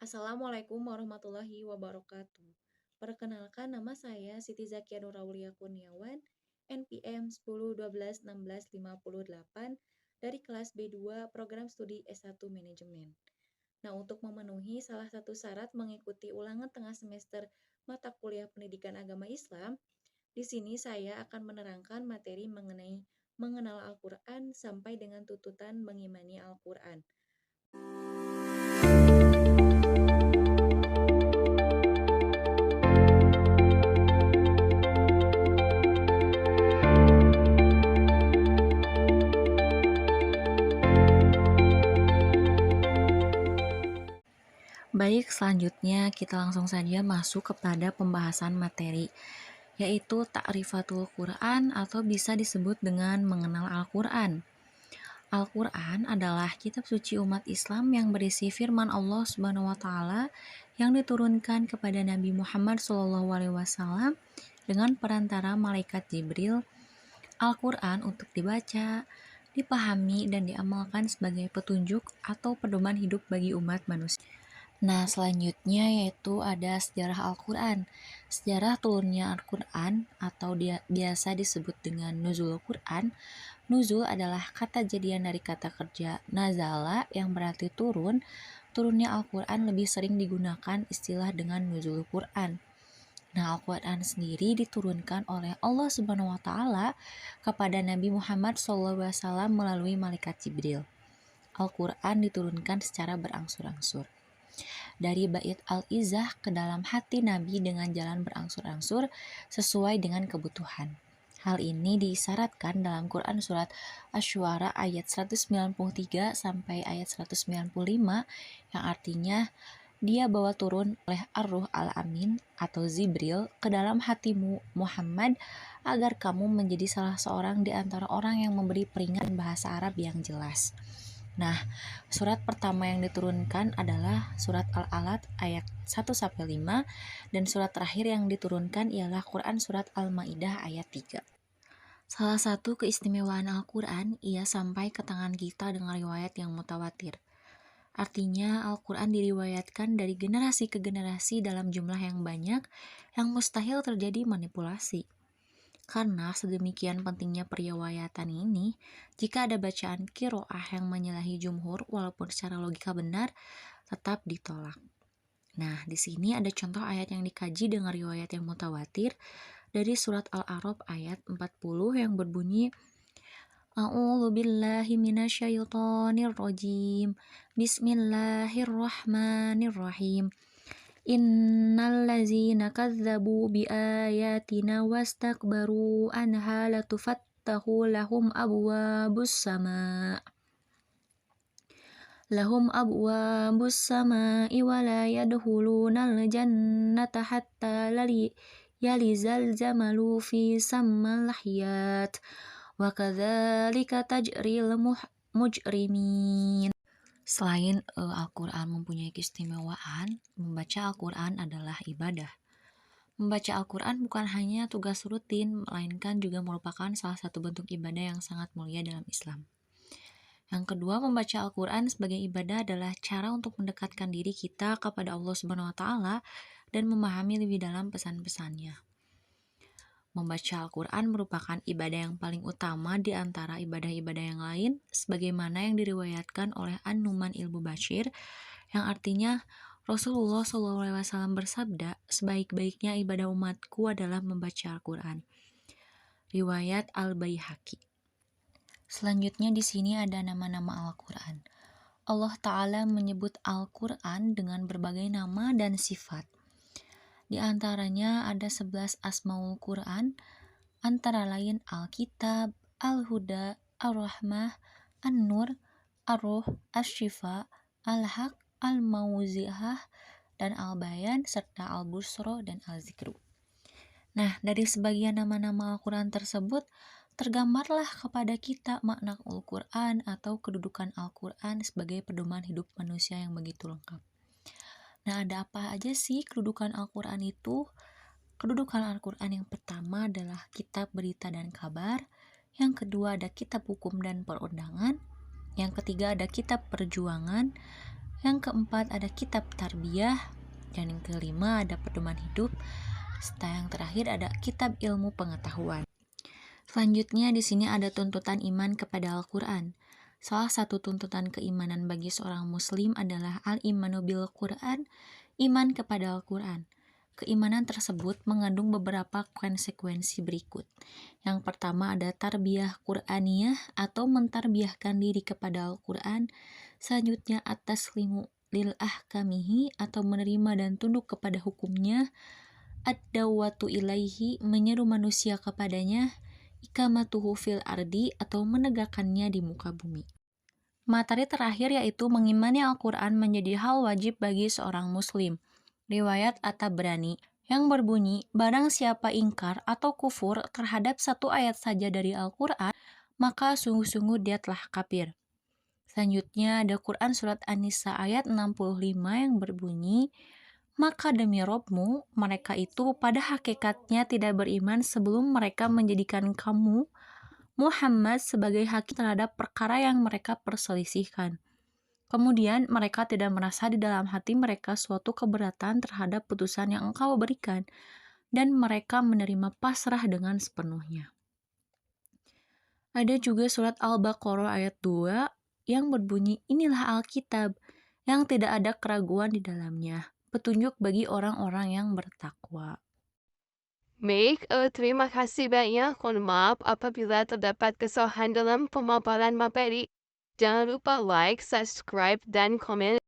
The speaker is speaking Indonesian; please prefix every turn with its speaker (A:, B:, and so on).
A: Assalamualaikum warahmatullahi wabarakatuh. Perkenalkan nama saya Siti Zakia Nuraulia Kurniawan, NPM 10 12 16 58 dari kelas B2 Program Studi S1 Manajemen. Nah, untuk memenuhi salah satu syarat mengikuti ulangan tengah semester mata kuliah Pendidikan Agama Islam, di sini saya akan menerangkan materi mengenai mengenal Al-Quran sampai dengan tuntutan mengimani Al-Quran. Baik, selanjutnya kita langsung saja masuk kepada pembahasan materi, yaitu Ta'rifatul Quran atau bisa disebut dengan mengenal Al-Quran. Al-Quran adalah kitab suci umat Islam yang berisi firman Allah Subhanahu wa Ta'ala yang diturunkan kepada Nabi Muhammad SAW dengan perantara malaikat Jibril. Al-Quran untuk dibaca, dipahami, dan diamalkan sebagai petunjuk atau pedoman hidup bagi umat manusia. Nah, selanjutnya yaitu ada sejarah Al-Quran. Sejarah turunnya Al-Quran atau biasa disebut dengan Nuzul Quran. Nuzul adalah kata jadian dari kata kerja nazala yang berarti turun. Turunnya Al-Quran lebih sering digunakan istilah dengan Nuzul Quran. Nah, Al-Quran sendiri diturunkan oleh Allah Subhanahu wa Ta'ala kepada Nabi Muhammad SAW melalui malaikat Jibril. Al-Quran diturunkan secara berangsur-angsur dari bait Al-Izzah ke dalam hati Nabi dengan jalan berangsur-angsur sesuai dengan kebutuhan. Hal ini diisyaratkan dalam Quran surat Asy-Syu'ara ayat 193 sampai ayat 195 yang artinya dia bawa turun oleh Ar-Ruh Al-Amin atau Zibril ke dalam hatimu Muhammad agar kamu menjadi salah seorang di antara orang yang memberi peringatan bahasa Arab yang jelas. Nah, surat pertama yang diturunkan adalah surat Al-Alaq ayat 1-5 dan surat terakhir yang diturunkan ialah Quran surat Al-Maidah ayat 3. Salah satu keistimewaan Al-Quran, ia sampai ke tangan kita dengan riwayat yang mutawatir. Artinya Al-Quran diriwayatkan dari generasi ke generasi dalam jumlah yang banyak yang mustahil terjadi manipulasi. Karena sedemikian pentingnya periwayatan ini, jika ada bacaan qiraah yang menyalahi jumhur walaupun secara logika benar, tetap ditolak. Nah, di sini ada contoh ayat yang dikaji dengan riwayat yang mutawatir dari surat Al-A'raf ayat 40 yang berbunyi A'udzu billahi minasyaitonir rajim. Bismillahirrahmanirrahim. Innal ladzina kadzdzabu biayatina wastakbaru anha latufattahu lahum abwabus sama'i wa la yadkhulunal jannata hatta yalizal jamalu fi sammal hayat wa kadzalika tajril mujrimin. Selain Al-Quran mempunyai keistimewaan, membaca Al-Quran adalah ibadah. Membaca Al-Quran bukan hanya tugas rutin, melainkan juga merupakan salah satu bentuk ibadah yang sangat mulia dalam Islam. Yang kedua, membaca Al-Quran sebagai ibadah adalah cara untuk mendekatkan diri kita kepada Allah Subhanahu wa Ta'ala dan memahami lebih dalam pesan-pesannya. Membaca Al-Quran merupakan ibadah yang paling utama di antara ibadah-ibadah yang lain, sebagaimana yang diriwayatkan oleh An-Nu'man Al-Mubashir, yang artinya Rasulullah SAW bersabda, sebaik-baiknya ibadah umatku adalah membaca Al-Quran. Riwayat Al-Baihaqi. Selanjutnya di sini ada nama-nama Al-Quran. Allah Ta'ala menyebut Al-Quran dengan berbagai nama dan sifat. Di antaranya ada 11 Asmaul Quran, antara lain Al-Kitab, Al-Huda, Ar-Rahmah, An-Nur, Ar-Ruh, Asy-Syifa, Al-Haq, Al-Mau'izah, dan Al-Bayan, serta Al-Busra dan Al-Zikru. Nah, dari sebagian nama-nama Al-Quran tersebut, tergambarlah kepada kita makna Al-Quran atau kedudukan Al-Quran sebagai pedoman hidup manusia yang begitu lengkap. Nah, ada apa aja sih kedudukan Al-Quran itu? Kedudukan Al-Quran yang pertama adalah kitab berita dan kabar, yang kedua ada kitab hukum dan perundangan, yang ketiga ada kitab perjuangan, Yang keempat ada kitab tarbiyah, dan yang kelima ada pedoman hidup, serta yang terakhir ada kitab ilmu pengetahuan. Selanjutnya di sini ada tuntutan iman kepada Al-Qur'an. Salah satu tuntutan keimanan bagi seorang muslim adalah al-imanu bil Qur'an, iman kepada Al-Qur'an. Keimanan tersebut mengandung beberapa konsekuensi berikut. Yang pertama ada tarbiyah Qur'aniyah atau mentarbiahkan diri kepada Al-Qur'an. Selanjutnya at-taslimu lil ahkamihi atau menerima dan tunduk kepada hukumnya. Ad-dawatu ilaihi menyeru manusia kepadanya. Ikamatuhu fil ardi atau menegakkannya di muka bumi. Materi terakhir yaitu mengimani Al-Quran menjadi hal wajib bagi seorang muslim. Riwayat At-Tabrani yang berbunyi, barang siapa ingkar atau kufur terhadap satu ayat saja dari Al-Quran, maka sungguh-sungguh dia telah kafir. Selanjutnya ada Quran Surat An-Nisa ayat 65 yang berbunyi, maka demi Robmu, mereka itu pada hakikatnya tidak beriman sebelum mereka menjadikan kamu, Muhammad, sebagai hakim terhadap perkara yang mereka perselisihkan. Kemudian mereka tidak merasa di dalam hati mereka suatu keberatan terhadap putusan yang engkau berikan, dan mereka menerima pasrah dengan sepenuhnya. Ada juga surat Al-Baqarah ayat 2 yang berbunyi, inilah Alkitab yang tidak ada keraguan di dalamnya, petunjuk bagi orang-orang yang bertakwa.
B: Baik, terima kasih banyak. Mohon maaf apabila terdapat kesalahan dalam pemaparan materi. Jangan lupa like, subscribe, dan komen.